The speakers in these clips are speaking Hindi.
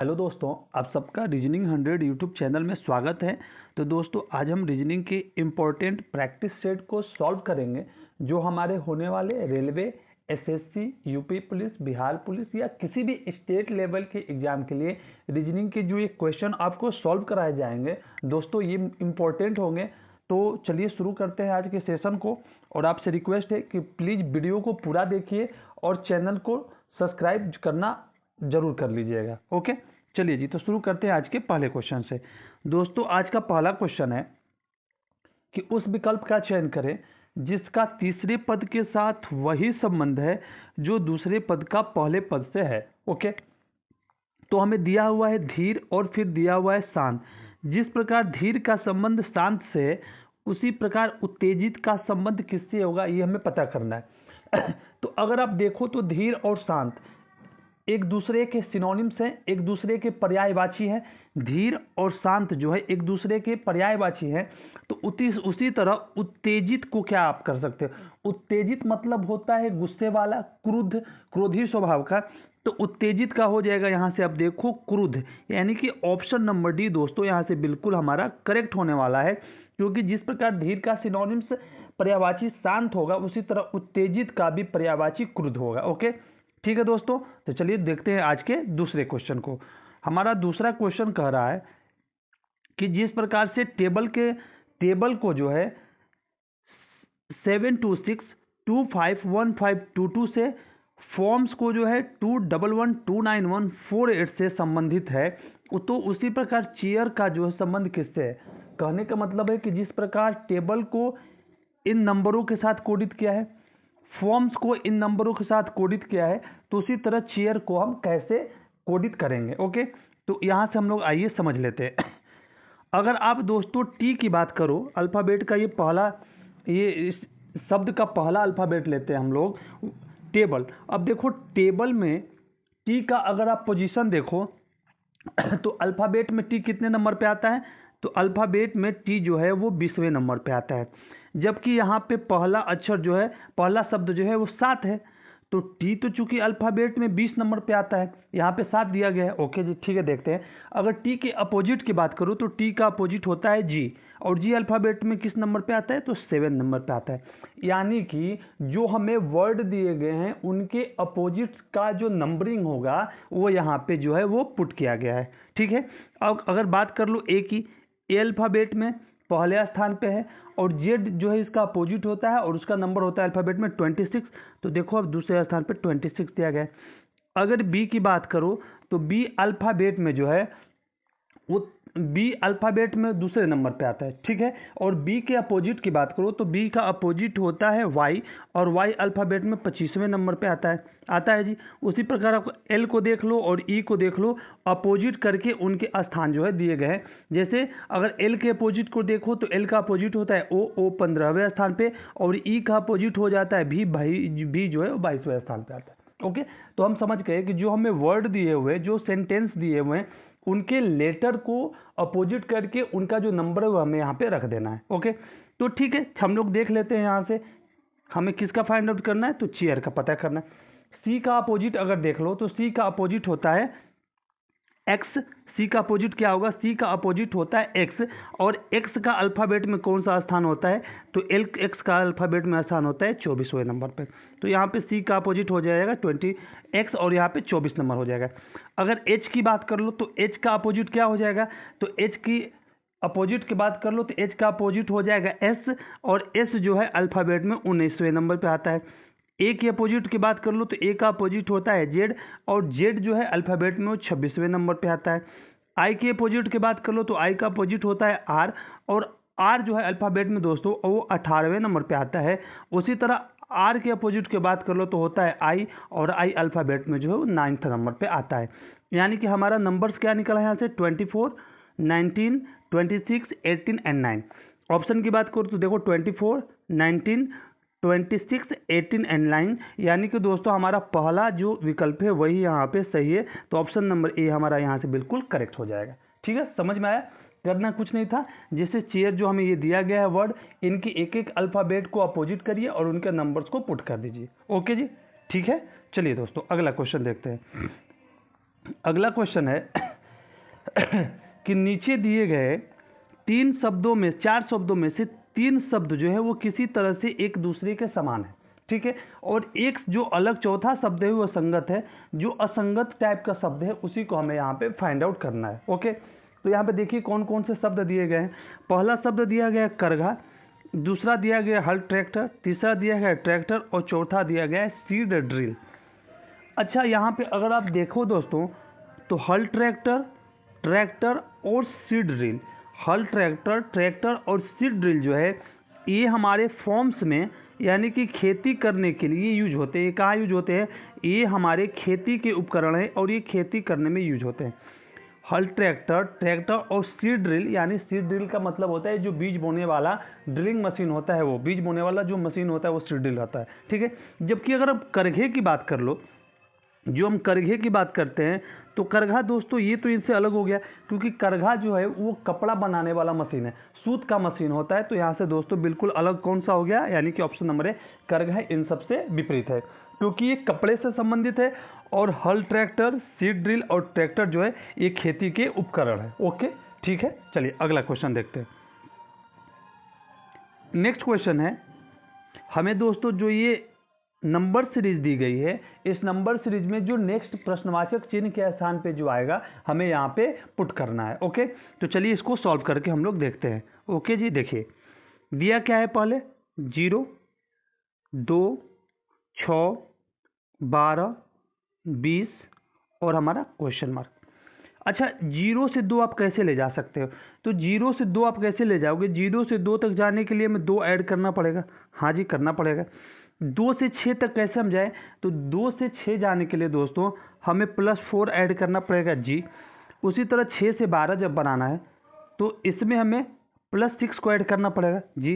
हेलो दोस्तों, आप सबका रीजनिंग 100 यूट्यूब चैनल में स्वागत है। तो दोस्तों, आज हम रीजनिंग के इम्पोर्टेंट प्रैक्टिस सेट को सॉल्व करेंगे जो हमारे होने वाले railway, SSC, UP police, Bihar police या किसी भी स्टेट लेवल के एग्जाम के लिए रीजनिंग के जो ये क्वेश्चन आपको सॉल्व कराए जाएंगे दोस्तों, ये इम्पोर्टेंट होंगे। तो चलिए शुरू करते हैं आज के सेशन को। और आपसे रिक्वेस्ट है कि प्लीज़ वीडियो को पूरा देखिए और चैनल को सब्सक्राइब करना जरूर कर लीजिएगा। ओके, चलिए जी, तो शुरू करते हैं आज के पहले क्वेश्चन से। दोस्तों, आज का पहला क्वेश्चन है कि उस विकल्प का चयन करें जिसका तीसरे पद के साथ वही संबंध है जो दूसरे पद का पहले पद से है। ओके, तो हमें दिया हुआ है धीर और फिर दिया हुआ है शांत। जिस प्रकार धीर का संबंध शांत से है, उसी प्रकार उत्तेजित का संबंध किससे होगा, ये हमें पता करना है। तो अगर आप देखो तो धीर और शांत एक दूसरे के सिनोनिम्स हैं, एक दूसरे के पर्यायवाची हैं। धीर और शांत जो है एक दूसरे के पर्यायवाची हैं। तो उसी तरह उत्तेजित को क्या आप कर सकते हो, उत्तेजित मतलब होता है गुस्से वाला, क्रोधी स्वभाव का। तो उत्तेजित का हो जाएगा यहाँ से आप देखो क्रुद्ध, यानी कि ऑप्शन नंबर डी दोस्तों यहाँ से बिल्कुल हमारा करेक्ट होने वाला है। क्योंकि जिस प्रकार धीर का सिनोनिम्स पर्यायवाची शांत होगा, उसी तरह उत्तेजित का भी पर्यायवाची क्रुद्ध होगा। ओके, ठीक है दोस्तों, तो चलिए देखते हैं आज के दूसरे क्वेश्चन को। हमारा दूसरा क्वेश्चन कह रहा है कि जिस प्रकार से टेबल को जो है 726251522 से फॉर्म्स को जो है 2112914 से संबंधित है, तो उसी प्रकार चेयर का जो है संबंध किससे है। कहने का मतलब है कि जिस प्रकार टेबल को इन नंबरों के साथ कोडित किया है, फॉर्म्स को इन नंबरों के साथ कोडित किया है, तो उसी तरह चेयर को हम कैसे कोडित करेंगे। ओके, तो यहाँ से हम लोग आइए समझ लेते हैं। अगर आप दोस्तों टी की बात करो, अल्फ़ाबेट का ये इस शब्द का पहला अल्फ़ाबेट लेते हैं हम लोग, टेबल। अब देखो टेबल में टी का अगर आप पोजीशन देखो तो अल्फ़ाबेट में टी कितने नंबर पे आता है, तो अल्फ़ाबेट में टी जो है वो 20वें नंबर पे आता है। जबकि यहाँ पे पहला अक्षर जो है, पहला शब्द जो है वो 7 है। तो टी तो चूंकि अल्फ़ाबेट में 20 नंबर पे आता है, यहाँ पे 7 दिया गया है। ओके जी, ठीक है, देखते हैं। अगर टी के अपोजिट की बात करूँ तो टी का अपोजिट होता है जी, और जी अल्फ़ाबेट में किस नंबर पे आता है, तो 7 नंबर पे आता है। यानी कि जो हमें वर्ड दिए गए हैं उनके अपोजिट का जो नंबरिंग होगा वो यहाँ पे जो है वो पुट किया गया है। ठीक है, अब अगर बात कर लो ए की, ए अल्फ़ाबेट में पहले स्थान पे है, और जेड जो है इसका अपोजिट होता है और उसका नंबर होता है अल्फ़ाबेट में 26। तो देखो अब दूसरे स्थान पे 26 दिया गया है। अगर बी की बात करो तो बी अल्फ़ाबेट में जो है वो बी अल्फ़ाबेट में दूसरे नंबर पे आता है। ठीक है, और बी के अपोजिट की बात करो तो बी का अपोजिट होता है वाई, और वाई अल्फ़ाबेट में 25वें नंबर पे आता है जी। उसी प्रकार आप एल को देख लो और ई को देख लो, अपोजिट करके उनके स्थान जो है दिए गए हैं। जैसे अगर एल के अपोजिट को देखो तो एल का अपोजिट होता है ओ 15वें स्थान पे, और ई का अपोजिट हो जाता है भी जो है वो 22वें स्थान पे आता है। ओके, तो हम समझ गए कि जो हमें वर्ड दिए हुए, जो सेंटेंस दिए हुए हैं, उनके लेटर को अपोजिट करके उनका जो नंबर है वो हमें यहाँ पे रख देना है। ओके, तो ठीक है, हम लोग देख लेते हैं। यहाँ से हमें किसका फाइंड आउट करना है, तो चेयर का पता करना है। सी का अपोजिट अगर देख लो तो सी का अपोजिट होता है एक्स। सी का अपोजिट क्या होगा, सी का अपोजिट होता है एक्स, और एक्स का अल्फ़ाबेट में कौन सा स्थान होता है, तो एल एक्स का अल्फ़ाबेट में स्थान होता है 24वें नंबर पे। तो यहाँ पे सी का अपोजिट हो जाएगा 20 एक्स, और यहाँ पे 24 नंबर हो जाएगा। अगर एच की बात कर लो तो एच का अपोजिट क्या हो जाएगा, तो एच की अपोजिट की बात कर लो तो एच का अपोजिट हो जाएगा एस, और एस जो है अल्फ़ाबेट में 19वें नंबर पे आता है। ए के अपोजिट की बात कर लो तो ए का अपोजिट होता है जेड, और जेड जो है अल्फ़ाबेट में वो 26वें नंबर पे आता है। आई के अपोजिट की बात कर लो तो आई का अपोजिट होता है आर, और आर जो है अल्फ़ाबेट में दोस्तों वो 18वें नंबर पे आता है। उसी तरह आर के अपोजिट की बात कर लो तो होता है आई, और आई अल्फ़ाबेट में जो है वो 9th नंबर पे आता है। यानी कि हमारा नंबर्स क्या निकला है यहाँ से, 24, 19, 26, 18 एंड 9। ऑप्शन की बात करो तो देखो 24, 19, 26, 18 एंड 9, यानी कि दोस्तों हमारा पहला जो विकल्प है वही यहाँ पे सही है। तो ऑप्शन नंबर ए हमारा यहाँ से बिल्कुल करेक्ट हो जाएगा। ठीक है, समझ में आया, करना कुछ नहीं था। जैसे चेयर जो हमें ये दिया गया है वर्ड, इनकी एक एक अल्फ़ाबेट को अपोजिट करिए और उनके नंबर्स को पुट कर दीजिए। ओके जी, ठीक है। चलिए दोस्तों अगला क्वेश्चन देखते हैं। अगला क्वेश्चन है कि नीचे दिए गए 4 शब्दों में से 3 शब्द जो है वो किसी तरह से एक दूसरे के समान है, ठीक है, और एक जो अलग चौथा शब्द है वो संगत है। जो असंगत टाइप का शब्द है उसी को हमें यहाँ पे फाइंड आउट करना है। ओके, तो यहाँ पे देखिए कौन कौन से शब्द दिए गए हैं। पहला शब्द दिया गया है करघा, दूसरा दिया गया हल ट्रैक्टर, तीसरा दिया गया ट्रैक्टर और चौथा दिया गया है सीड ड्रिल। अच्छा, यहाँ पे अगर आप देखो दोस्तों तो हल ट्रैक्टर, ट्रैक्टर और सीड ड्रिल, हल ट्रैक्टर, ट्रैक्टर और सीड ड्रिल जो है ये हमारे फॉर्म्स में यानी कि खेती करने के लिए यूज होते हैं। ये कहाँ यूज होते हैं? ये हमारे खेती के उपकरण हैं और ये खेती करने में यूज होते हैं। हल ट्रैक्टर, ट्रैक्टर और सीड ड्रिल, यानी सीड ड्रिल का मतलब होता है जो बीज बोने वाला ड्रिलिंग मशीन होता है, वो बीज बोने वाला जो मशीन होता है वो सीड ड्रिल होता है, ठीक है। जबकि अगर आप करघे की बात कर लो, जो हम करघे की बात करते हैं तो करघा दोस्तों ये तो इनसे अलग हो गया, क्योंकि करघा जो है वो कपड़ा बनाने वाला मशीन है, सूत का मशीन होता है। तो यहाँ से दोस्तों बिल्कुल अलग कौन सा हो गया, यानी कि ऑप्शन नंबर है करघा इन सबसे विपरीत है, क्योंकि ये कपड़े से संबंधित है और हल ट्रैक्टर, सीड ड्रिल और ट्रैक्टर जो है ये खेती के उपकरण है। ओके, ठीक है, चलिए अगला क्वेश्चन देखते हैं। नेक्स्ट क्वेश्चन है, हमें दोस्तों जो ये नंबर सीरीज दी गई है, इस नंबर सीरीज में जो नेक्स्ट प्रश्नवाचक चिन्ह के स्थान पे जो आएगा हमें यहाँ पे पुट करना है। ओके, तो चलिए इसको सॉल्व करके हम लोग देखते हैं। ओके जी, देखिए दिया क्या है, पहले 0, 2, 6, 12, 20 और हमारा क्वेश्चन मार्क। अच्छा, 0 से 2 आप कैसे ले जा सकते हो? तो 0 से 2 आप कैसे ले जाओगे? 0 से 2 तक जाने के लिए हमें 2 ऐड करना पड़ेगा। हाँ जी, करना पड़ेगा। 2 से 6 तक कैसे हम जाए? तो 2 से 6 जाने के लिए दोस्तों हमें +4 ऐड करना पड़ेगा जी। उसी तरह 6 से 12 जब बनाना है तो इसमें हमें +6 को ऐड करना पड़ेगा जी।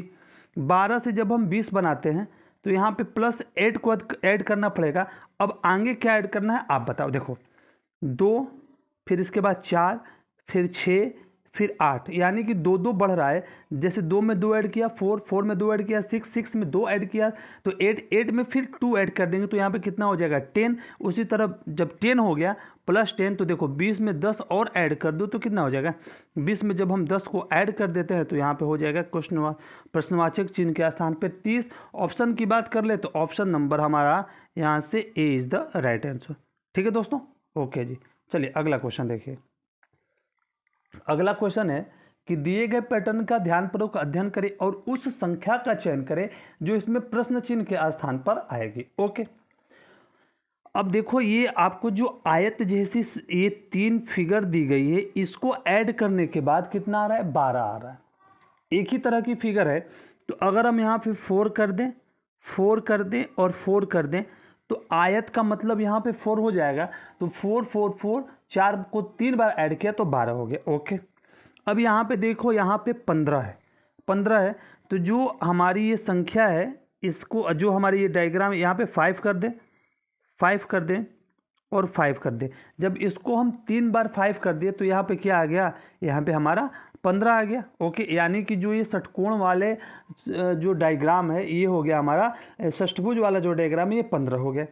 12 से जब हम 20 बनाते हैं तो यहाँ पे +8 को ऐड करना पड़ेगा। अब आगे क्या ऐड करना है आप बताओ। देखो 2, फिर इसके बाद 4, फिर 6, फिर 8, यानी कि 2 बढ़ रहा है। जैसे 2 में 2 ऐड किया 4, 4 में 2 ऐड किया 6, 6 में 2 ऐड किया तो 8, 8 में फिर 2 ऐड कर देंगे तो यहाँ पे कितना हो जाएगा 10। उसी तरह जब 10 हो गया +10 तो देखो 20 में 10 और ऐड कर दो तो कितना हो जाएगा 20 में जब हम 10 को ऐड कर देते हैं तो यहाँ पे हो जाएगा प्रश्नवाचक चिन्ह के स्थान पे 30। ऑप्शन की बात कर ले तो ऑप्शन नंबर हमारा यहाँ से ए इज द राइट आंसर। ठीक है दोस्तों, ओके जी। चलिए अगला क्वेश्चन देखिए। अगला क्वेश्चन है कि दिए गए पैटर्न का ध्यानपूर्वक अध्ययन करें और उस संख्या का चयन करें जो इसमें प्रश्न चिन्ह के स्थान पर आएगी। ओके, अब देखो ये आपको जो आयत जैसी ये 3 फिगर दी गई है, इसको ऐड करने के बाद कितना आ रहा है 12 आ रहा है। एक ही तरह की फिगर है तो अगर हम यहाँ पे 4 कर दें, 4 कर दें और 4 कर दें तो आयत का मतलब यहाँ पे 4 हो जाएगा। तो 4 4 4 4 को 3 बार ऐड किया तो 12 हो गया। ओके, अब यहाँ पे देखो यहाँ पे 15 है, 15 है तो जो हमारी ये संख्या है इसको जो हमारी ये डायग्राम यहाँ पे 5 कर दें, 5 कर दें और 5 कर दें। जब इसको हम 3 बार 5 कर दिए तो यहाँ पे क्या आ गया, यहाँ पे हमारा 15 आ गया। ओके, यानी कि जो ये षटकोण वाले जो डायग्राम है ये हो गया हमारा, षष्ठभुज वाला जो डायग्राम है ये 15 हो गया।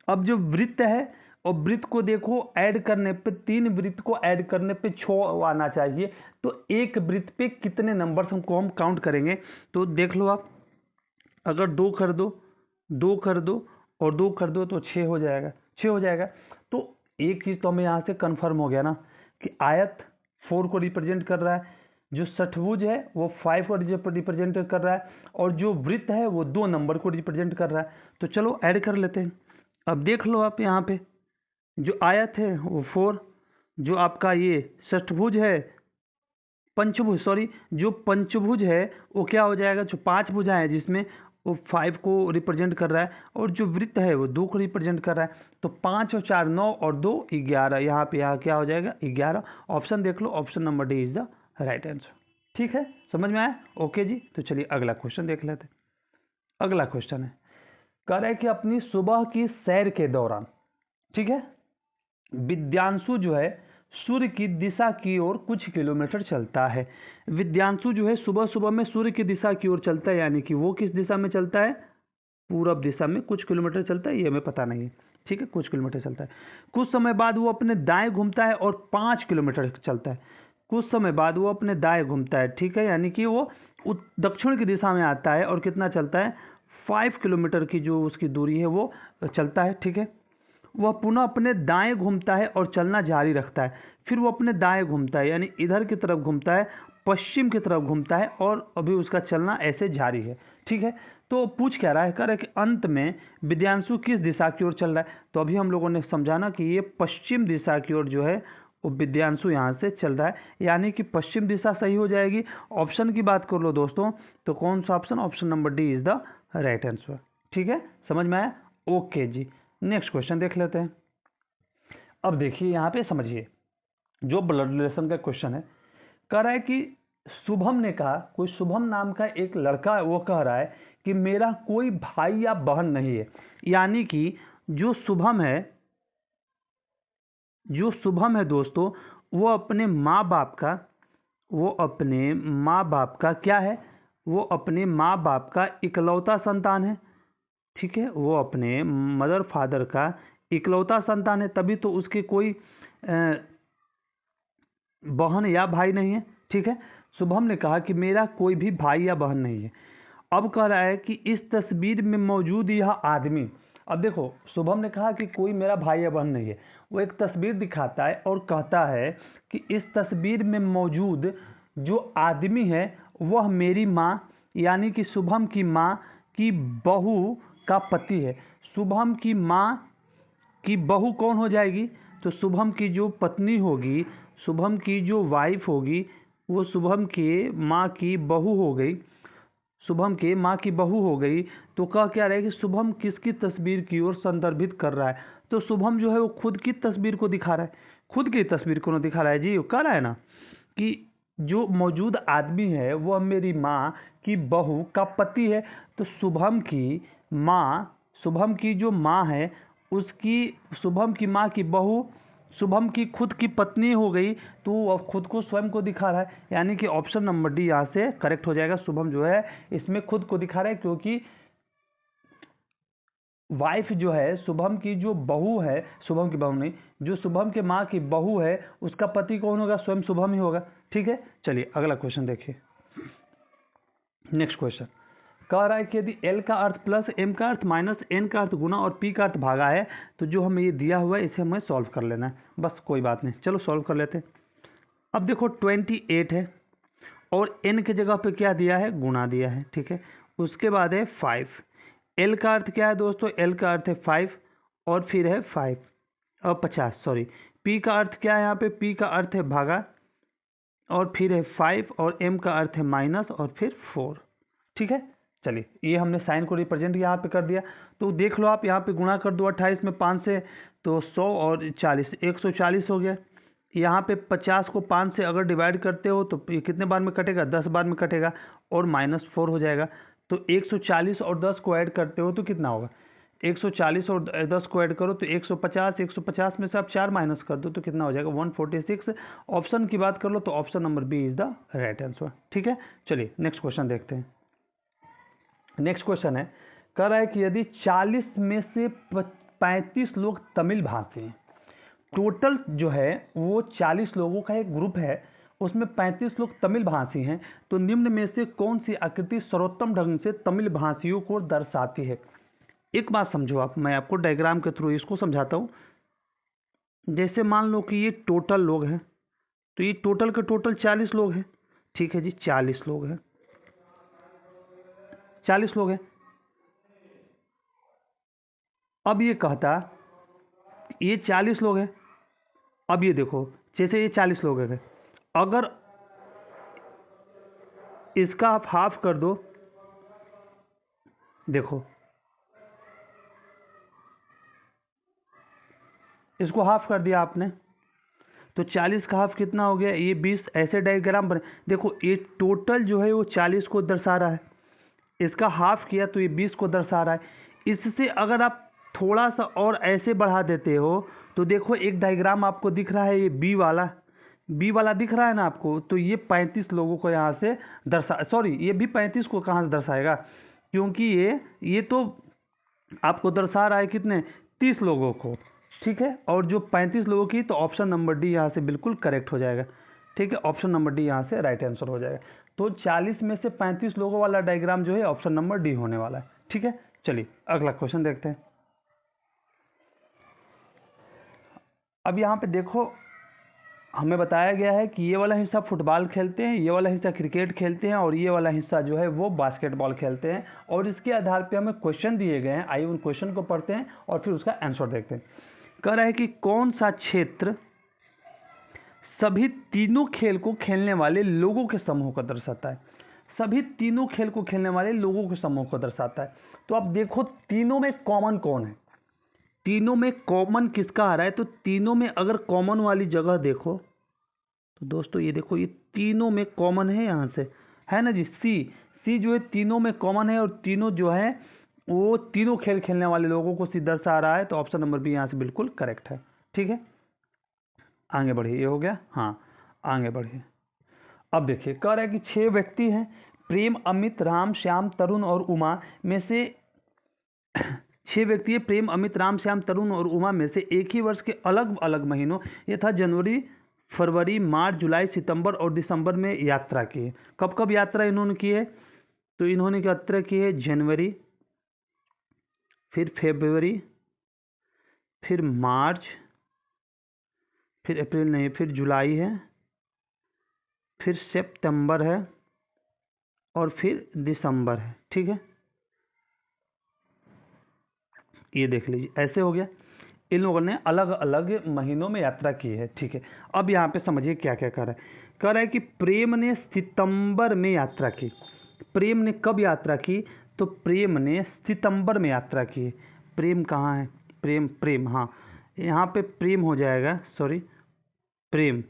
अब जो वृत्त है और वृत्त को देखो ऐड करने पे 3 वृत्त को ऐड करने पे 6 आना चाहिए। तो एक वृत्त पे कितने नंबर्स हमको हम काउंट करेंगे तो देख लो आप, अगर 2 कर दो, 2 कर दो और 2 कर दो तो 6 हो जाएगा, 6 हो जाएगा। तो एक चीज़ तो हमें यहाँ से कंफर्म हो गया ना कि आयत 4 को रिप्रेजेंट कर रहा है, जो षठभुज है वो 5 को रिप्रेजेंट कर रहा है और जो वृत्त है वो 2 नंबर को रिप्रेजेंट कर रहा है। तो चलो ऐड कर लेते हैं। अब देख लो आप यहाँ पे जो आयत है वो 4, जो आपका ये षष्ठभुज है पंचभुज, सॉरी जो पंचभुज है वो क्या हो जाएगा, जो 5 भुजाएं हैं जिसमें वो 5 को रिप्रेजेंट कर रहा है और जो वृत्त है वो 2 को रिप्रेजेंट कर रहा है। तो 5 और 4 9 और 2 11, यहाँ पे यहाँ क्या हो जाएगा 11। ऑप्शन देख लो, option number D is the right answer. ठीक है, समझ में आया? ओके जी, तो चलिए अगला क्वेश्चन देख लेते हैं। अगला क्वेश्चन है, कह रहा है कि अपनी सुबह की सैर के दौरान, ठीक है, विद्यांशु जो है सूर्य की दिशा की ओर कुछ किलोमीटर चलता है। विद्यांशु जो है सुबह सुबह में सूर्य की दिशा की ओर चलता है, यानी कि वो किस दिशा में चलता है, पूरब दिशा में कुछ किलोमीटर चलता है, ये हमें पता नहीं है। ठीक है, कुछ किलोमीटर चलता है। कुछ समय बाद वो अपने दाएं घूमता है और 5 किलोमीटर चलता है। कुछ समय बाद वो अपने दाएं घूमता है, ठीक है, यानी कि वो दक्षिण की दिशा में आता है और कितना चलता है, 5 किलोमीटर की जो उसकी दूरी है वो चलता है, ठीक है। वह पुनः अपने दाएं घूमता है और चलना जारी रखता है। फिर वो अपने दाएं घूमता है, यानी इधर की तरफ घूमता है, पश्चिम की तरफ घूमता है और अभी उसका चलना ऐसे जारी है, ठीक है। तो पूछ क्या रहा है, कह रहा है कि अंत में विद्यांशु किस दिशा की ओर चल रहा है। तो अभी हम लोगों ने समझाना कि ये पश्चिम दिशा की ओर जो है वो विद्यांशु यहाँ से चल रहा है, यानी कि पश्चिम दिशा सही हो जाएगी। ऑप्शन की बात कर लो दोस्तों, तो कौन सा option, option number D is the right answer, ठीक है, समझ में आया। ओके जी, नेक्स्ट क्वेश्चन देख लेते हैं। अब देखिए यहाँ पे समझिए, जो ब्लड रिलेशन का क्वेश्चन है, कह रहा है कि शुभम ने कहा, कोई शुभम नाम का एक लड़का है, वो कह रहा है कि मेरा कोई भाई या बहन नहीं है। यानी कि जो शुभम है दोस्तों, वो अपने माँ बाप का क्या है, वो अपने माँ बाप का इकलौता संतान है, ठीक है। वो अपने मदर फादर का इकलौता संतान है, तभी तो उसके कोई बहन या भाई नहीं है, ठीक है। शुभम ने कहा कि मेरा कोई भी भाई या बहन नहीं है। अब कह रहा है कि इस तस्वीर में मौजूद यह आदमी, अब देखो शुभम ने कहा कि कोई मेरा भाई या बहन नहीं है, वो एक तस्वीर दिखाता है और कहता है कि इस तस्वीर में मौजूद जो आदमी है वह मेरी माँ, यानी कि शुभम की माँ की बहू का पति है। शुभम की माँ की बहू कौन हो जाएगी, तो शुभम की जो पत्नी होगी, शुभम की जो वाइफ होगी, वो शुभम के माँ की बहू हो गई, शुभम के माँ की बहू हो गई। तो कह क्या रहा है कि शुभम किसकी तस्वीर की ओर संदर्भित कर रहा है, तो शुभम जो है वो खुद की तस्वीर को दिखा रहा है, खुद की तस्वीर को दिखा रहा है जी। वो कह रहा है ना कि जो मौजूद आदमी है वह मेरी माँ की बहू का पति है। तो शुभम की माँ, शुभम की जो माँ है उसकी, शुभम की माँ की बहू शुभम की खुद की पत्नी हो गई, तो वो खुद को स्वयं को दिखा रहा है, यानी कि ऑप्शन नंबर डी यहाँ से करेक्ट हो जाएगा। शुभम जो है इसमें खुद को दिखा रहा है, क्योंकि वाइफ जो है शुभम की जो बहू है, शुभम की बहू नहीं, जो शुभम के माँ की बहू है उसका पति कौन होगा, स्वयं शुभम ही होगा, ठीक है। चलिए अगला क्वेश्चन देखिए। नेक्स्ट क्वेश्चन कह रहा है कि यदि L का अर्थ प्लस M का अर्थ माइनस N का अर्थ गुना और P का अर्थ भागा है, तो जो हमें ये दिया हुआ है इसे हमें सॉल्व कर लेना है, बस कोई बात नहीं, चलो सॉल्व कर लेते हैं। अब देखो 28 है और N की जगह पे क्या दिया है, गुना दिया है, ठीक है। उसके बाद है 5। L का अर्थ क्या है दोस्तों, L का अर्थ है 5 और फिर है 5 और 50 सॉरी। P का अर्थ क्या है, यहाँ पे P का अर्थ है भागा और फिर है 5 और M का अर्थ है माइनस और फिर 4, ठीक है। चलिए ये हमने साइन को रिप्रेजेंट यहाँ पे कर दिया, तो देख लो आप यहाँ पे गुणा कर दो 28 में 5 से, तो 100 और 40 140 हो गया। यहाँ पे 50 को 5 से अगर डिवाइड करते हो तो ये कितने बार में कटेगा, 10 बार में कटेगा और -4 हो जाएगा। तो 140 और 10 को ऐड करते हो तो कितना होगा, 140 और 10 को ऐड करो तो 150, 150 में से आप 4 माइनस कर दो तो कितना हो जाएगा, 146। ऑप्शन की बात कर लो तो option number B is the right answer, ठीक है। चलिए नेक्स्ट क्वेश्चन देखते हैं। नेक्स्ट क्वेश्चन है, कह रहा है कि यदि 40 में से 35 लोग तमिल भाषी हैं, टोटल जो है वो 40 लोगों का एक ग्रुप है, उसमें 35 लोग तमिल भाषी हैं, तो निम्न में से कौन सी आकृति सर्वोत्तम ढंग से तमिल भाषियों को दर्शाती है। एक बात समझो आप, मैं आपको डायग्राम के थ्रू इसको समझाता हूँ। जैसे मान लो कि ये टोटल लोग हैं, तो ये टोटल के टोटल 40 लोग हैं, ठीक है जी, 40 लोग हैं, 40 लोग हैं। अब ये कहता ये 40 लोग हैं, अब ये देखो जैसे ये 40 लोग हैं, अगर इसका आप हाफ कर दो, देखो इसको हाफ कर दिया आपने, तो 40 का हाफ कितना हो गया, ये 20। ऐसे डायग्राम बने, देखो ये टोटल जो है वो 40 को दर्शा रहा है, इसका हाफ किया तो ये 20 को दर्शा रहा है। इससे अगर आप थोड़ा सा और ऐसे बढ़ा देते हो तो देखो एक डायग्राम आपको दिख रहा है, ये बी वाला दिख रहा है ना आपको, तो ये 35 लोगों को यहाँ से सॉरी ये भी 35 को कहाँ से दर्शाएगा, क्योंकि ये तो आपको दर्शा रहा है कितने, 30 लोगों को, ठीक है, और जो 35 लोगों की, तो ऑप्शन नंबर डी यहाँ से बिल्कुल करेक्ट हो जाएगा, ठीक है, ऑप्शन नंबर डी यहाँ से राइट आंसर हो जाएगा। तो 40 में से 35 लोगों वाला डायग्राम जो है ऑप्शन नंबर डी होने वाला है, ठीक है। चलिए अगला क्वेश्चन देखते हैं। अब यहाँ पे देखो, हमें बताया गया है कि ये वाला हिस्सा फुटबॉल खेलते हैं, ये वाला हिस्सा क्रिकेट खेलते हैं, और ये वाला हिस्सा जो है वो बास्केटबॉल खेलते हैं, और इसके आधार पे हमें क्वेश्चन दिए गए हैं। आइए उन क्वेश्चन को पढ़ते हैं और फिर उसका आंसर देखते हैं। कह रहा है कि कौन सा क्षेत्र सभी तीनों खेल को खेलने वाले लोगों के समूह को दर्शाता है। सभी तीनों खेल को खेलने वाले लोगों के समूह को दर्शाता है। तो अब देखो तीनों में कॉमन कौन है, तीनों में कॉमन किसका आ रहा है। तो तीनों में अगर कॉमन वाली जगह देखो तो दोस्तों ये देखो, ये तीनों में कॉमन है, यहाँ से है ना जी, सी जो है तीनों में कॉमन है, और तीनों जो है वो तीनों खेल खेलने वाले लोगों को सी दर्शा रहा है। तो ऑप्शन नंबर बी यहाँ से बिल्कुल करेक्ट है, ठीक है। आगे बढ़िए, ये हो गया, हाँ आगे बढ़िए। अब देखिए, कह रहा है कि 6 व्यक्ति हैं, प्रेम, अमित, राम, श्याम, तरुण और उमा में से 6 व्यक्ति है, प्रेम, अमित, राम, श्याम, तरुण और उमा में से एक ही वर्ष के अलग अलग महीनों यथा जनवरी, फरवरी, मार्च, जुलाई, सितंबर और दिसंबर में यात्रा की है। कब कब यात्रा इन्होंने की है। तो इन्होंने यात्रा की है जनवरी, फिर फरवरी, फिर मार्च, फिर अप्रैल नहीं, फिर जुलाई है, फिर सितंबर है, और फिर दिसंबर है, ठीक है। ये देख लीजिए, ऐसे हो गया, इन लोगों ने अलग अलग महीनों में यात्रा की है, ठीक है। अब यहाँ पे समझिए क्या क्या कर रहा है। कह रहा है कि प्रेम ने सितंबर में यात्रा की। प्रेम ने कब यात्रा की। तो प्रेम ने सितंबर में यात्रा की। प्रेम कहाँ है, प्रेम हाँ, यहाँ पे प्रेम हो जाएगा, सॉरी, प्रेम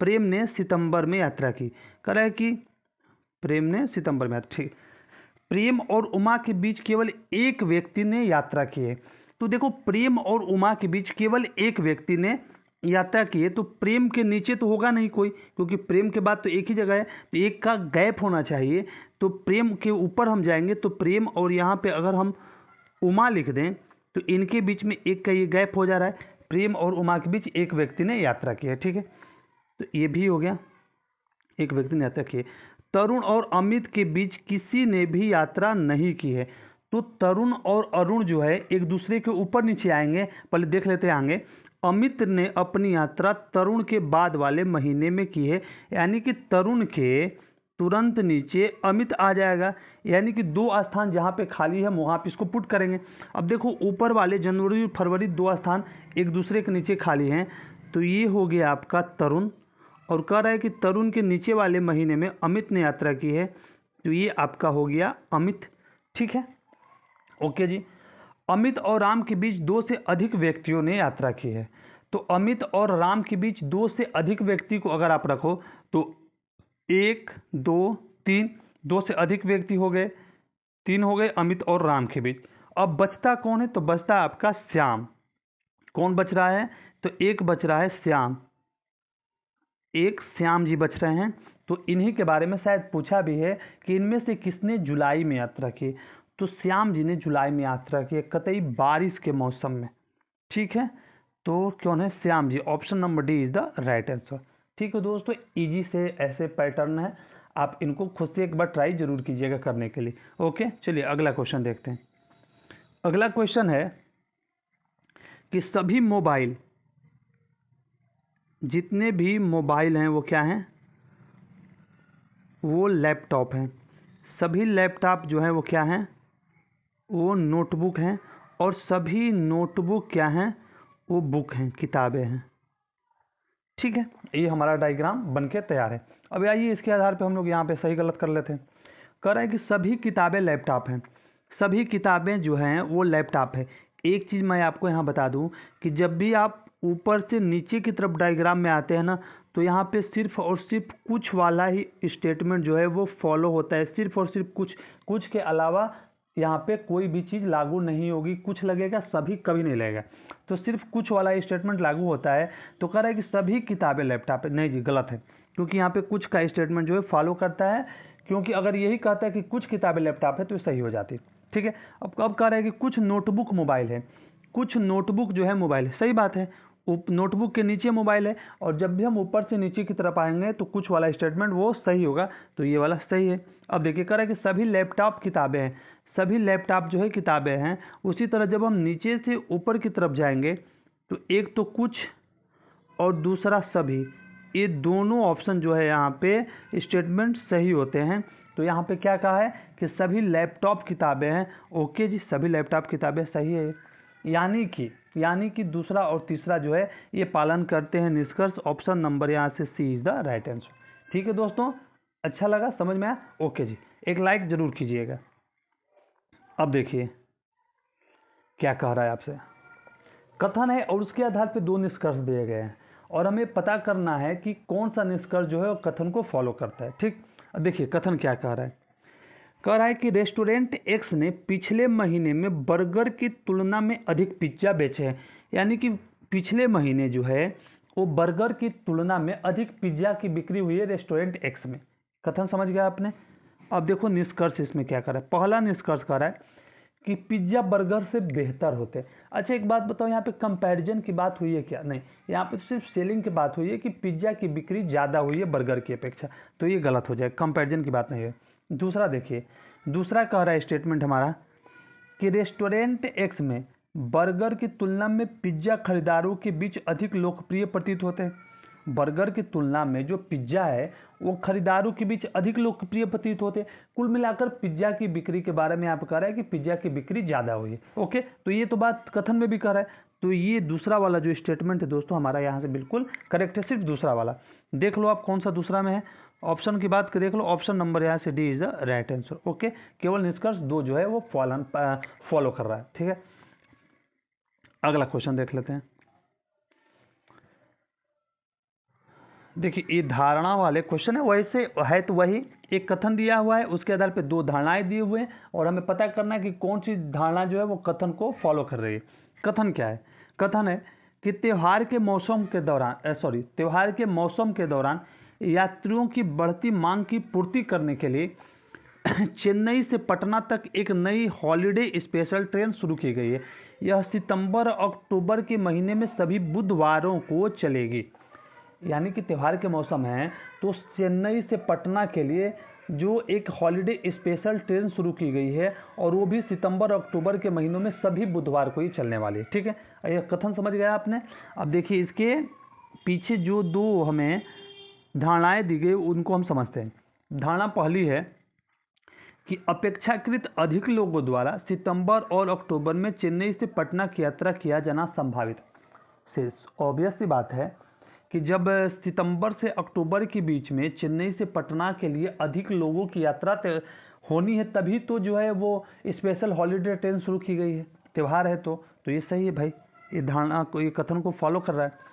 प्रेम ने सितंबर में यात्रा की। कह रहा है कि प्रेम ने सितंबर में यात्रा, ठीक। प्रेम और उमा के बीच केवल एक व्यक्ति ने यात्रा की है। तो देखो, प्रेम और उमा के बीच केवल एक व्यक्ति ने यात्रा की है, तो प्रेम के नीचे तो होगा नहीं कोई, क्योंकि प्रेम के बाद तो एक ही जगह है, तो एक का गैप होना चाहिए। तो प्रेम के ऊपर हम जाएंगे, तो प्रेम और यहाँ पे अगर हम उमा लिख दें तो इनके बीच में एक का ये गैप हो जा रहा है। प्रेम और उमा के बीच एक व्यक्ति ने यात्रा की है, ठीक है। तो ये भी हो गया, एक व्यक्ति ने यात्रा की है। तरुण और अमित के बीच किसी ने भी यात्रा नहीं की है। तो तरुण और अरुण जो है एक दूसरे के ऊपर नीचे आएंगे, पहले देख लेते हैं आगे। अमित ने अपनी यात्रा तरुण के बाद वाले महीने में की है, यानी कि तरुण के तुरंत नीचे अमित आ जाएगा, यानी कि 2 स्थान जहाँ पे खाली है वहाँ पे इसको पुट करेंगे। अब देखो, ऊपर वाले जनवरी फरवरी 2 स्थान एक दूसरे के नीचे खाली हैं, तो ये हो गया आपका तरुण, और कह रहा है कि तरुण के नीचे वाले महीने में अमित ने यात्रा की है, तो ये आपका हो गया अमित, ठीक है। ओके जी। अमित और राम के बीच 2 से अधिक व्यक्तियों ने यात्रा की है। तो अमित और राम के बीच 2 से अधिक व्यक्ति को अगर आप रखो तो 1 2 3, 2 से अधिक व्यक्ति हो गए, 3 हो गए अमित और राम के बीच। अब बचता कौन है। तो बचता है आपका श्याम। कौन बच रहा है। तो एक बच रहा है श्याम, एक श्याम जी बच रहे हैं। तो इन्हीं के बारे में शायद पूछा भी है कि इनमें से किसने जुलाई में यात्रा की। तो श्याम जी ने जुलाई में यात्रा की, कतई बारिश के मौसम में, ठीक है। तो कौन है, Shyam ji. Option number D is the right answer, ठीक है दोस्तों। इजी से ऐसे पैटर्न है, आप इनको खुद से एक बार ट्राई जरूर कीजिएगा करने के लिए। ओके, चलिए अगला क्वेश्चन देखते हैं। अगला क्वेश्चन है कि सभी मोबाइल, जितने भी मोबाइल हैं वो क्या हैं, वो लैपटॉप हैं। सभी लैपटॉप जो है वो क्या हैं, वो नोटबुक हैं। और सभी नोटबुक क्या हैं, वो बुक हैं, किताबें हैं, ठीक है। ये हमारा डायग्राम बनके तैयार है। अब आइए इसके आधार पे हम लोग यहाँ पे सही गलत कर लेते हैं। कह रहा है कि सभी किताबें लैपटॉप हैं। सभी किताबें जो हैं वो लैपटॉप है। एक चीज़ मैं आपको यहाँ बता दूँ कि जब भी आप ऊपर से नीचे की तरफ डायग्राम में आते हैं ना, तो यहाँ पे सिर्फ और सिर्फ कुछ वाला ही स्टेटमेंट जो है वो फॉलो होता है। सिर्फ और सिर्फ कुछ के अलावा यहाँ पे कोई भी चीज़ लागू नहीं होगी। कुछ लगेगा, सभी कभी नहीं लगेगा। तो सिर्फ कुछ वाला स्टेटमेंट लागू होता है। तो कह रहा है कि सभी किताबें लैपटॉप है। नहीं जी, गलत है, क्योंकि यहाँ पे कुछ का स्टेटमेंट जो है फॉलो करता है। क्योंकि अगर यही कहता है कि कुछ किताबें लैपटॉप है तो सही हो जाती। ठीक है। अब कह रहा है कि कुछ नोटबुक मोबाइल है, कुछ नोटबुक जो है मोबाइल है, सही बात है, नोटबुक के नीचे मोबाइल है, और जब भी हम ऊपर से नीचे की तरफ आएंगे तो कुछ वाला स्टेटमेंट वो सही होगा, तो ये वाला सही है। अब देखिए कह रहा है कि सभी लैपटॉप किताबें हैं, सभी लैपटॉप जो है किताबें हैं। उसी तरह जब हम नीचे से ऊपर की तरफ जाएंगे तो एक तो कुछ और दूसरा सभी, ये दोनों ऑप्शन जो है यहाँ पे स्टेटमेंट सही होते हैं। तो यहाँ पे क्या कहा है कि सभी लैपटॉप किताबें हैं। ओके जी, सभी लैपटॉप किताबें सही है, यानी कि दूसरा और तीसरा जो है ये पालन करते हैं। निष्कर्ष ऑप्शन नंबर यहाँ से सी इज द राइट आंसर। ठीक है दोस्तों, अच्छा लगा, समझ में आया? ओके जी, एक लाइक जरूर कीजिएगा। अब देखिए क्या कह रहा है आपसे, कथन है और उसके आधार पर 2 निष्कर्ष दिए गए हैं और हमें पता करना है कि कौन सा निष्कर्ष जो है वो कथन को फॉलो करता है। ठीक, अब देखिए कथन क्या कह रहा है। कह रहा है कि रेस्टोरेंट एक्स ने पिछले महीने में बर्गर की तुलना में अधिक पिज्जा बेचे हैं। यानी कि पिछले महीने जो है वो बर्गर की तुलना में अधिक पिज्जा की बिक्री हुई है रेस्टोरेंट एक्स में। कथन समझ गया आपने? अब देखो निष्कर्ष इसमें क्या कर रहा है। पहला निष्कर्ष कह रहा है कि पिज्जा बर्गर से बेहतर होते हैं। अच्छा एक बात बताओ, यहाँ पे कंपैरिजन की बात हुई है क्या? नहीं, यहाँ पे सिर्फ सेलिंग की बात हुई है कि पिज्जा की बिक्री ज़्यादा हुई है बर्गर की अपेक्षा, तो ये गलत हो जाए, कंपैरिजन की बात नहीं है। दूसरा देखिए, दूसरा कह रहा है स्टेटमेंट हमारा कि रेस्टोरेंट एक्स में बर्गर की तुलना में पिज्जा खरीदारों के बीच अधिक लोकप्रिय प्रतीत होते हैं। बर्गर की तुलना में जो पिज्जा है वो खरीदारों के बीच अधिक लोकप्रिय प्रतीत होते हैं। कुल मिलाकर पिज्जा की बिक्री के बारे में आप कह रहा है कि पिज्जा की बिक्री ज़्यादा हुई है। ओके, तो ये तो बात कथन में भी कह रहा है, तो ये दूसरा वाला जो स्टेटमेंट है दोस्तों हमारा यहाँ से बिल्कुल करेक्ट है, सिर्फ दूसरा वाला। देख लो आप कौन सा दूसरा में है, ऑप्शन की बात कर देख लो, ऑप्शन नंबर यहाँ से D is the right answer. Okay, केवल निष्कर्ष 2 जो है वो फॉलो कर रहा है। ठीक है, अगला क्वेश्चन देख लेते हैं। देखिए ये धारणा वाले क्वेश्चन है, वैसे है तो वही, एक कथन दिया हुआ है, उसके आधार पे 2 धारणाएं दिए हुए हैं और हमें पता करना है कि कौन सी धारणा जो है वो कथन को फॉलो कर रही है। कथन क्या है? कथन है कि त्योहार के मौसम के दौरान यात्रियों की बढ़ती मांग की पूर्ति करने के लिए चेन्नई से पटना तक एक नई हॉलिडे स्पेशल ट्रेन शुरू की गई है। यह सितंबर और अक्टूबर के महीने में सभी बुधवारों को चलेगी। यानी कि त्यौहार के मौसम है तो चेन्नई से पटना के लिए जो एक हॉलिडे स्पेशल ट्रेन शुरू की गई है और वो भी सितंबर और अक्टूबर के महीनों में सभी बुधवार को ही चलने वाली है। ठीक है, यह कथन समझ गया आपने? अब देखिए इसके पीछे जो 2 हमें धारणाएं दी गई उनको हम समझते हैं। धारणा पहली है कि अपेक्षाकृत अधिक लोगों द्वारा सितंबर और अक्टूबर में चेन्नई से पटना की यात्रा किया जाना संभावित है। ऑब्वियस सी बात है कि जब सितंबर से अक्टूबर के बीच में चेन्नई से पटना के लिए अधिक लोगों की यात्रा होनी है, तभी तो जो है वो स्पेशल हॉलिडे ट्रेन शुरू की गई है, त्यौहार है तो ये सही है भाई, ये धारणा को, ये कथन को फॉलो कर रहा है।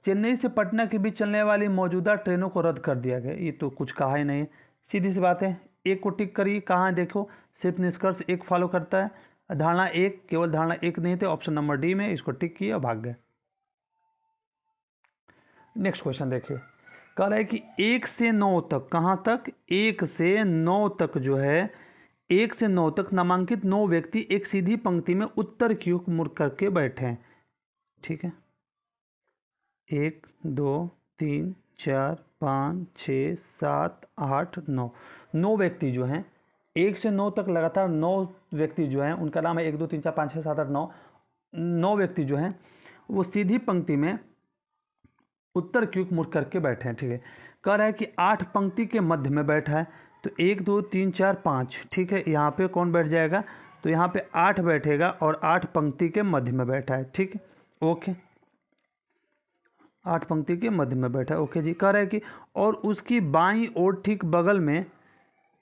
चेन्नई से पटना के बीच चलने वाली मौजूदा ट्रेनों को रद्द कर दिया गया, ये तो कुछ कहा ही नहीं है, सीधी सी बात है। एक को टिक करिए, कहाँ देखो सिर्फ निष्कर्ष एक फॉलो करता है। धारणा एक, केवल धारणा एक नहीं थे, ऑप्शन नंबर डी में, इसको टिक किया और भाग गए। नेक्स्ट क्वेश्चन देखिए, कह रहा है कि 1 से 9 तक, कहाँ तक? 1 से 9 तक जो है, 1 से 9 तक नामांकित 9 व्यक्ति एक सीधी पंक्ति में उत्तर की ओर मुड़ करके बैठे हैं। ठीक है, 1 2 3 4 5 6 7 8 9, 9 व्यक्ति जो हैं 1 से 9 तक लगातार 9 व्यक्ति जो हैं, उनका नाम है 1 2 3 4 5 6 7 8 9, 9 व्यक्ति जो हैं वो सीधी पंक्ति में उत्तर की ओर मुड़ करके बैठे हैं। ठीक है, कह रहा है कि 8 पंक्ति के मध्य में बैठा है, तो 1 2 3 4 5, ठीक है, यहाँ पे कौन बैठ जाएगा? तो यहाँ पे 8 बैठेगा और 8 पंक्ति के मध्य में बैठा है। ठीक है, ओके, 8 पंक्ति के मध्य में बैठा है। ओके जी, कह रहा है कि और उसकी बाईं ओर ठीक बगल में,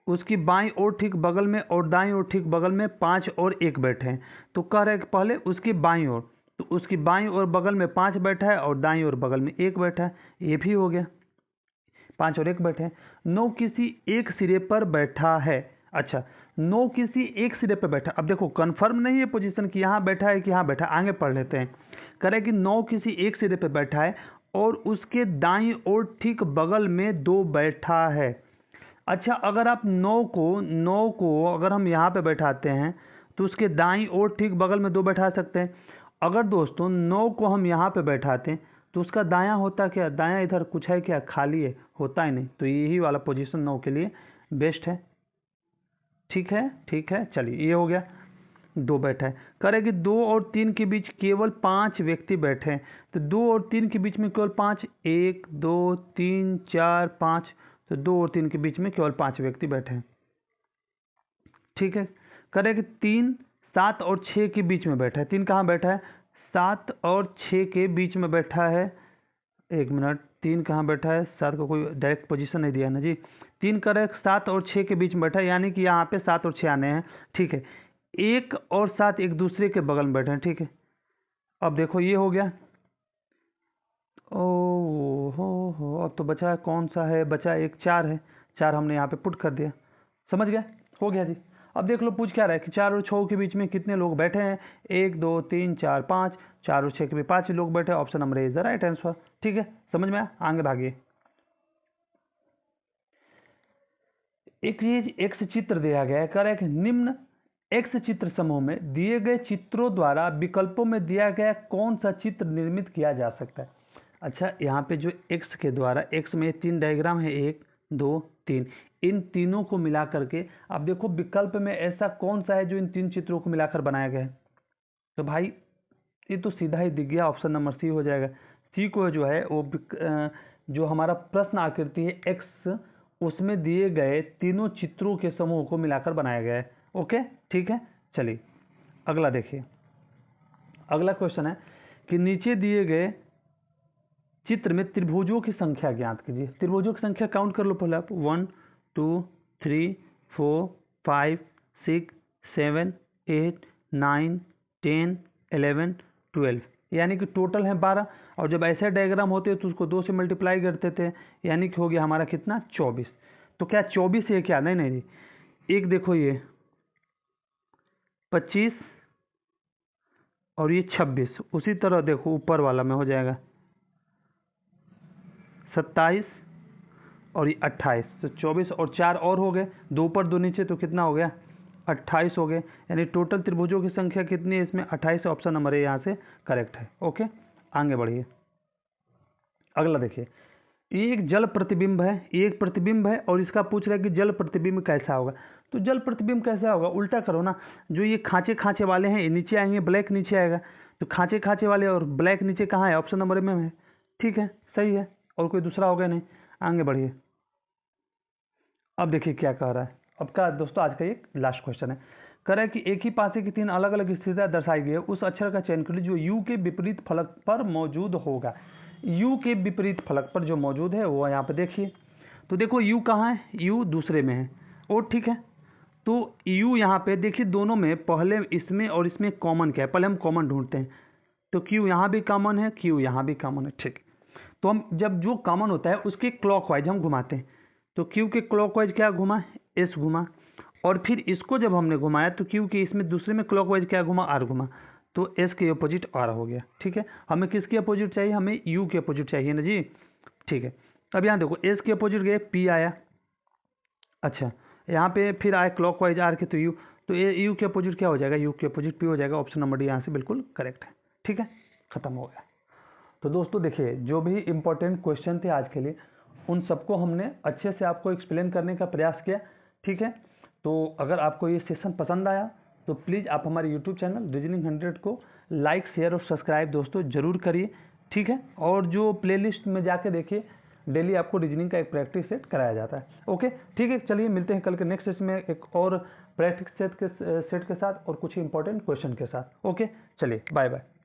उसकी बाईं ओर ठीक बगल में और दाईं ओर ठीक बगल में 5 और 1 बैठे हैं। तो कह रहा है कि पहले उसकी बाईं ओर, तो उसकी बाईं ओर बगल में 5 बैठा है और दाईं ओर बगल में 1 बैठा है, ये भी हो गया, 5 और 1 बैठे हैं। 9 किसी एक सिरे पर बैठा है। अच्छा, 9 किसी एक सिरे पर बैठा, अब देखो कंफर्म नहीं है पोजीशन कि यहाँ बैठा है कि यहाँ बैठा, आगे पढ़ लेते हैं। कह रहे कि 9 किसी एक सिरे पर बैठा है और उसके दाईं ओर ठीक बगल में 2 बैठा है। अच्छा, अगर आप 9 को अगर हम यहाँ पे बैठाते हैं तो उसके दाईं ओर ठीक बगल में 2 बैठा सकते हैं। अगर दोस्तों 9 को हम यहाँ पे बैठाते हैं तो उसका दायां होता क्या, दायां इधर कुछ है क्या, खाली है, होता ही नहीं। तो यही वाला पोजीशन 9 के लिए बेस्ट है। ठीक है, ठीक है, चलिए ये हो गया, 2 बैठा है। करें कि 2 और 3 के बीच केवल 5 व्यक्ति बैठे हैं, तो 2 और 3 के बीच में केवल 5, 1 2 3 4 5, तो 2 और 3 के बीच में केवल 5 व्यक्ति बैठे हैं। ठीक है, करें कि 3 7 और 6 के बीच में बैठा है। 3 कहाँ बैठा है, 7 और 6 के बीच में बैठा है। 1 मिनट, 3 कहाँ बैठा है, 7 को कोई डायरेक्ट पोजीशन नहीं दिया ना जी। 3 करें 7 और 6 के बीच में बैठा है, यानी कि यहाँ पे 7 और 6 आने हैं। ठीक है, 1 और 7 एक दूसरे के बगल में बैठे हैं। ठीक है, अब देखो ये हो गया। ओ हो, अब तो बचा कौन सा है, बचा एक 4 है। 4 हमने यहाँ पे पुट कर दिया, समझ गया, हो गया जी। अब देख लो पूछ क्या रहा है कि 4 और 6 के बीच में कितने लोग बैठे हैं, 1 2 3 4 5, 4 और 6 के बीच 5 लोग बैठे हैं। Option number A is the right answer. ठीक है, समझ में आया, आगे भागिए। एक एक्स चित्र दिया गया है, कह रहा है कि निम्न एक्स चित्र समूह में दिए गए चित्रों द्वारा विकल्पों में दिया गया कौन सा चित्र निर्मित किया जा सकता है। अच्छा, यहाँ पे जो एक्स के द्वारा, एक्स में 3 डायग्राम है, 1 2 3, इन तीनों को मिला करके अब देखो विकल्प में ऐसा कौन सा है जो इन 3 चित्रों को मिलाकर बनाया गया है। तो भाई ये तो सीधा ही दिख गया, ऑप्शन नंबर सी हो जाएगा। सी को जो है वो जो हमारा प्रश्न आकृति है एक्स, उसमें दिए गए तीनों चित्रों के समूह को मिलाकर बनाया गया है। ओके, ठीक है, चलिए अगला देखिए। अगला क्वेश्चन है कि नीचे दिए गए चित्र में त्रिभुजों की संख्या ज्ञात कीजिए। त्रिभुजों की संख्या काउंट कर लो पहले आप, 1 2 3 4 5 6 7 8 9 10 11 12, यानी कि टोटल है 12। और जब ऐसे डायग्राम होते तो उसको 2 से मल्टीप्लाई करते थे, यानी कि हो गया हमारा कितना, 24। तो क्या 24 है क्या, नहीं नहीं जी, एक देखो ये 25 और ये 26, उसी तरह देखो ऊपर वाला में हो जाएगा 27 और ये 28, तो 24 और 4 और हो गए, 2 ऊपर 2 नीचे, तो कितना हो गया, 28 हो गए। यानी टोटल त्रिभुजों की संख्या कितनी है इसमें, 28। ऑप्शन नंबर ए यहाँ से करेक्ट है। ओके, आगे बढ़िए। अगला देखिए, ये एक जल प्रतिबिंब है, ये एक प्रतिबिंब है और इसका पूछ रहा है कि जल प्रतिबिंब कैसा होगा। तो जल प्रतिबिंब कैसा होगा, उल्टा करो ना, जो ये खांचे खांचे वाले हैं ये नीचे आएंगे, ब्लैक नीचे आएगा। तो खांचे खांचे वाले और ब्लैक नीचे कहाँ है, ऑप्शन नंबर में है। ठीक है, सही है, और कोई दूसरा होगा नहीं। आगे बढ़िए। अब देखिए क्या कह रहा है, अब का दोस्तों आज का एक लास्ट क्वेश्चन है। कह रहा है कि एक ही पासे की 3 अलग अलग स्थितियां दर्शाई गई है, उस अक्षर का चयन करिए जो यू के विपरीत फलक पर मौजूद होगा। यू के विपरीत फलक पर जो मौजूद है वो यहाँ पे देखिए। तो देखो यू कहाँ है, यू दूसरे में है, और ठीक है, तो यू यहाँ पे देखिए, दोनों में पहले इसमें और इसमें कॉमन क्या है, पहले हम कॉमन ढूंढते हैं। तो क्यू यहाँ भी कॉमन है, क्यू यहाँ भी कॉमन है। ठीक, तो हम जब जो कॉमन होता है उसके क्लॉकवाइज हम घुमाते हैं। तो क्यू के क्लॉकवाइज क्या घुमा, एस घुमा, और फिर इसको जब हमने घुमाया तो क्यू के इसमें दूसरे में क्लॉकवाइज क्या घुमा, आर घुमा, तो एस के अपोजिट आर हो गया। ठीक है, हमें किसके अपोजिट चाहिए, हमें यू के अपोजिट चाहिए ना जी। ठीक है, अब यहाँ देखो एस के अपोजिट गए, पी आया। अच्छा, यहाँ पे फिर आए क्लॉकवाइज आर के, तो यू, तो ये यू के अपोजिट क्या हो जाएगा, यू के अपोजिट पी हो जाएगा। ऑप्शन नंबर डी यहाँ से बिल्कुल करेक्ट है। ठीक है, खत्म हो गया। तो दोस्तों देखिए, जो भी इम्पोर्टेंट क्वेश्चन थे आज के लिए, उन सबको हमने अच्छे से आपको एक्सप्लेन करने का प्रयास किया। ठीक है, तो अगर आपको ये सेशन पसंद आया तो प्लीज़ आप हमारे यूट्यूब चैनल रीजनिंग 100 को लाइक शेयर और सब्सक्राइब दोस्तों ज़रूर करिए। ठीक है, और जो प्लेलिस्ट में जाके देखिए, डेली आपको रीजनिंग का एक प्रैक्टिस सेट कराया जाता है। ओके, ठीक है, चलिए मिलते हैं कल के नेक्स्ट सेशन में एक और प्रैक्टिस सेट के साथ और कुछ इंपॉर्टेंट क्वेश्चन के साथ। ओके, चलिए बाय बाय।